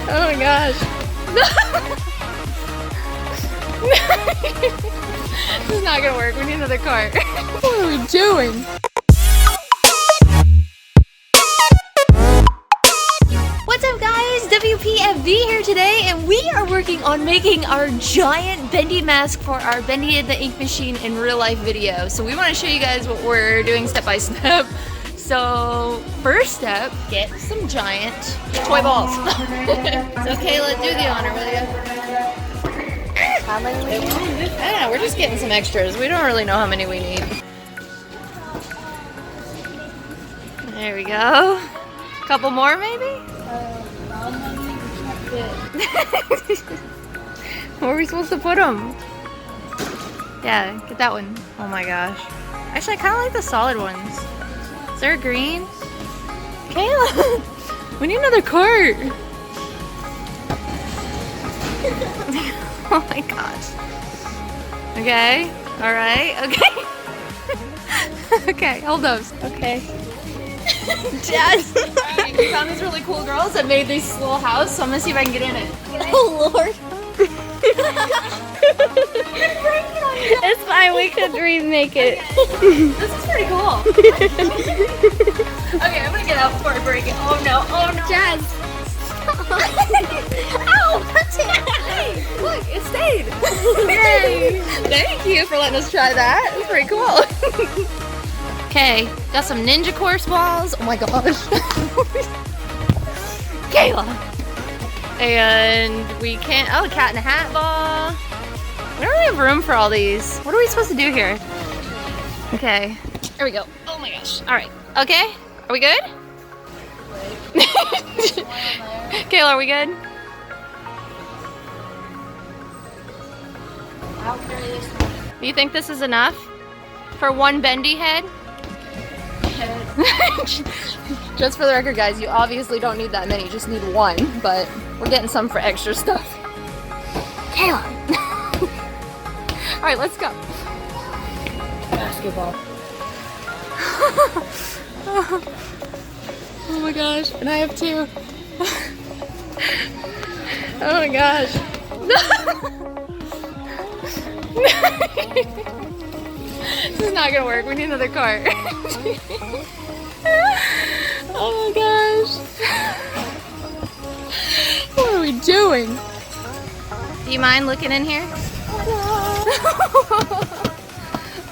Oh my gosh. This is not gonna work. We need another cart. What are we doing? What's up guys? WPFV here today, and we are working on making our giant Bendy mask for our Bendy and the Ink Machine in real life video. So we want to show you guys what we're doing step by step. So first step, get some giant toy balls. So Kayla, do the honor, will you? How many we need? I don't know, we're just getting some extras. We don't really know how many we need. There we go. A couple more maybe? Where are we supposed to put them? Yeah, get that one. Oh my gosh. Actually, I kind of like the solid ones. Is there a green? Kayla! We need another cart! Oh my gosh. Okay, alright, okay. Okay, hold those. Okay. Dad! We found these really cool girls that made this little house, so I'm gonna see if I can get in it. Oh Lord! It's fine, we could remake it. Okay. This is pretty cool. Okay, I'm gonna get out before I break it. Oh no, oh no. Jazz! Ow! That's it! Hey, look, it stayed! Yay! Thank you for letting us try that. It's pretty cool. Okay, got some ninja course balls. Oh my gosh. Kayla! And we can't, oh, cat in a hat ball. We don't really have room for all these. What are we supposed to do here? Okay, there we go. Oh my gosh. All right, okay, are we good? Kayla, are we good? I'll carry this one. Do you think this is enough for one bendy head? Just for the record, guys, you obviously don't need that many, you just need one, but we're getting some for extra stuff. Kayla! Alright, let's go. Basketball. Oh my gosh, and I have two. Oh my gosh. This is not gonna work, we need another cart. Oh my gosh. What are we doing? Do you mind looking in here?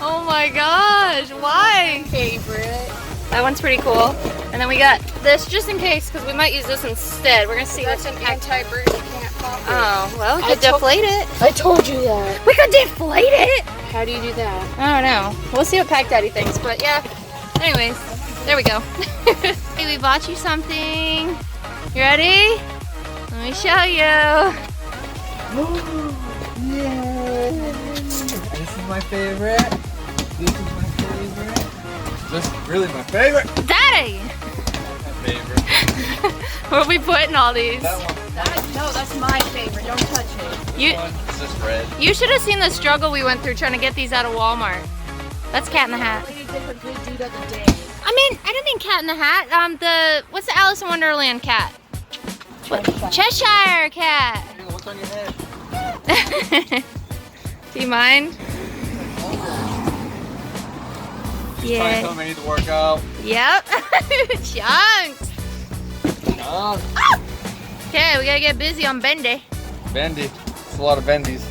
Oh my gosh, why? Favorite. That one's pretty cool. And then we got this just in case, because we might use this instead. We're gonna see That's an anti-bird, you can't pop it. Oh, well, we could deflate it. I told you that. We could deflate it! How do you do that? I don't know. We'll see what Pack Daddy thinks, but yeah. Anyways, there we go. Hey, we bought you something. You ready? Let me show you. This is my favorite. This is my favorite. This is really my favorite. Daddy! My favorite. Where are we putting all these? That one. No, that's my favorite. Don't touch it. You, This one is just red. you should have seen the struggle we went through trying to get these out of Walmart. That's Cat in the Hat. Like a different good dude of the day. I mean, I didn't mean Cat in the Hat. What's the Alice in Wonderland cat? What? Cheshire cat. What's on your head? Do you mind? Trying to Yeah. tell me I need to work out. Yep. Chunks. Okay, we gotta get busy on Bendy. Bendy. It's a lot of bendies.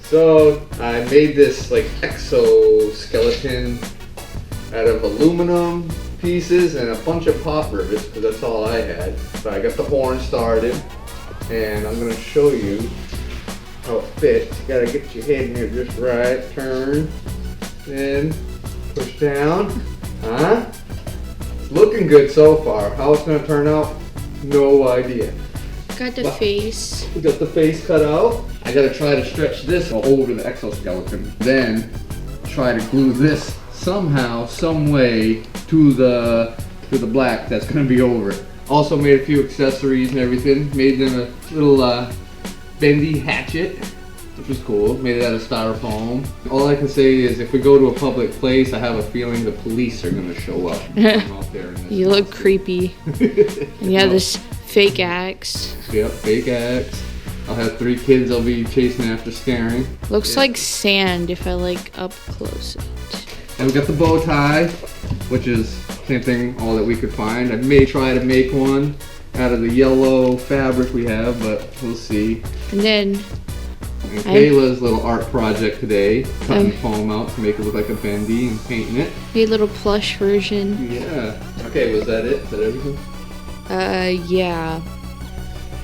So I made this like exoskeleton out of aluminum pieces and a bunch of pop rivets because that's all I had. So I got the horn started and I'm gonna show you how it fits. You gotta get your head in here just right, turn, then push down. Huh? It's looking good so far. How it's gonna turn out, no idea. Got the face. We got the face cut out. I gotta try to stretch this over the exoskeleton. Then try to glue this somehow, some way to the black that's gonna be over it. Also made a few accessories and everything. Made them a little bendy hatchet, which was cool. Made it out of styrofoam. All I can say is if we go to a public place, I have a feeling the police are gonna show up. I'm out there in this You look creepy. And you have this Fake axe. Yep, fake axe. I'll have 3 kids I'll be chasing after scaring. Looks like sand if I like up close it. And we got the bow tie, which is same thing, all that we could find. I may try to make one out of the yellow fabric we have, but we'll see. And then And Kayla's little art project today, cutting foam out to make it look like a bendy and painting it. a little plush version. Yeah. Okay, was that it? Is that everything? Yeah.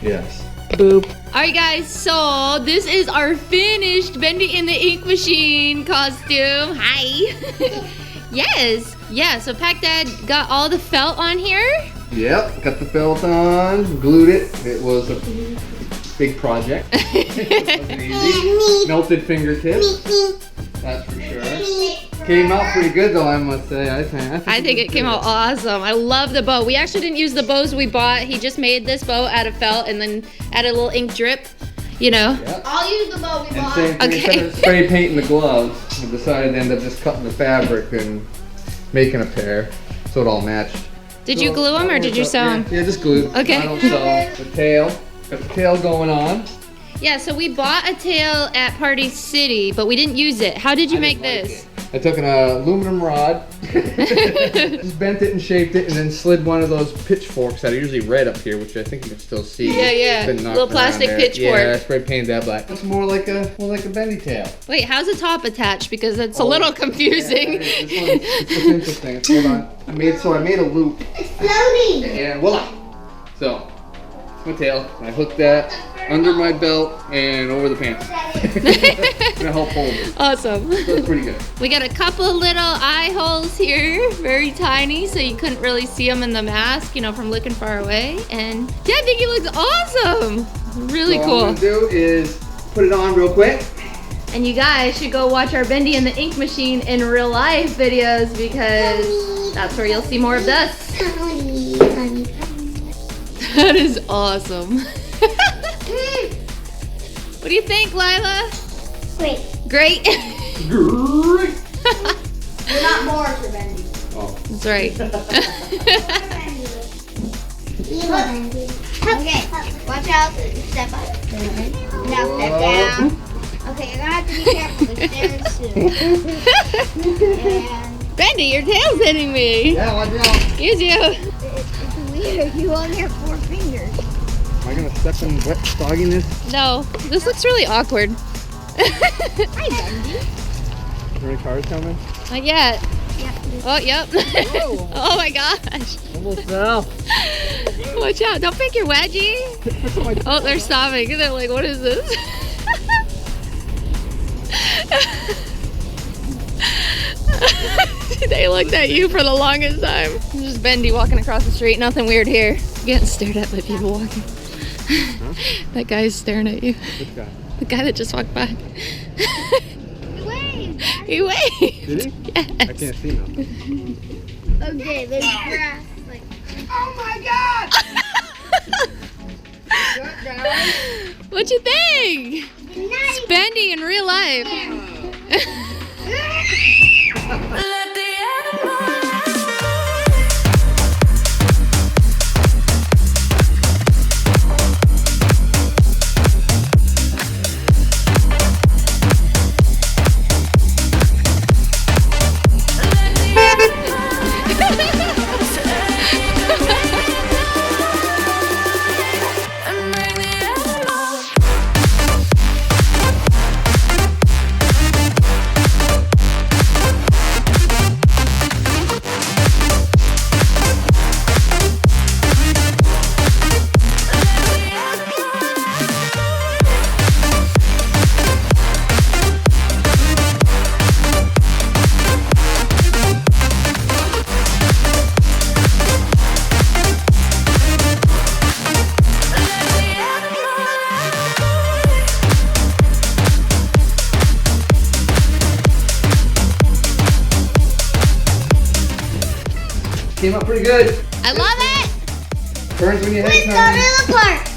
Yes. Boop. Alright guys, so this is our finished Bendy in the Ink Machine costume. Hi. Yes. Yeah, so Pack Dad got all the felt on here. Yep, got the felt on, glued it. It was a big project. It wasn't easy. Melted fingertips. That's for sure. Came out pretty good though, I must say. I think it came out awesome. I love the bow. We actually didn't use the bows we bought. He just made this bow out of felt and then added a little ink drip, you know. Yep. I'll use the bow we bought. And instead of spray painting the gloves, we decided to end up just cutting the fabric and making a pair so it all matched. Did you glue them or did you sew them? Yeah, just glued. Okay. I don't sew. The tail. Got the tail going on. Yeah, so we bought a tail at Party City, but we didn't use it. How did you make this? I took an aluminum rod, just bent it and shaped it, and then slid one of those pitchforks that are usually red up here, which I think you can still see. Yeah, yeah. Been knocked Little around plastic there. pitchfork. Yeah, I spray painted that black. It's more like a bendy tail. Wait, how's the top attached? Because it's a little confusing. Yeah, it's interesting. Hold on. I made a loop. It's floating. And voila! So, my tail. I hooked that under my belt and over the pants. Gonna help hold it. Awesome. So it's pretty good. We got a couple little eye holes here, very tiny, so you couldn't really see them in the mask, you know, from looking far away. And yeah, I think he looks awesome. Really So cool. What I'm gonna do is put it on real quick. And you guys should go watch our Bendy in the Ink Machine in real life videos because that's where you'll see more of this. That is awesome. What do you think, Lyla? Wait, Great. Great. we're not more for Bendy. Oh. That's right. Okay, watch out. Step up. Now step down. Okay, you're gonna have to be careful. There's stairs soon. Bendy, your tail's hitting me. Yeah, watch out. Excuse you. It's weird. You only have 4 fingers. Am I gonna step in wet sogginess? No, this looks really awkward. Hi, Bendy. Is there any cars coming? Not yet. Yep. Oh, yep. Whoa. Oh my gosh. Almost fell. Watch out. Don't pick your wedgie. Oh, they're stopping. They're like, what is this? They looked at you for the longest time. Just Bendy walking across the street. Nothing weird here. Getting stared at by people walking. That guy's staring at you. This guy. The guy that just walked by. Wait. He waved. Did he? Yes. I can't see now. Okay, there's grass. Like, Oh my god! That guy. What'd you think? nice. It's Bendy in real life. Came out pretty good. I love it. Burns when you hit Let's go to the park.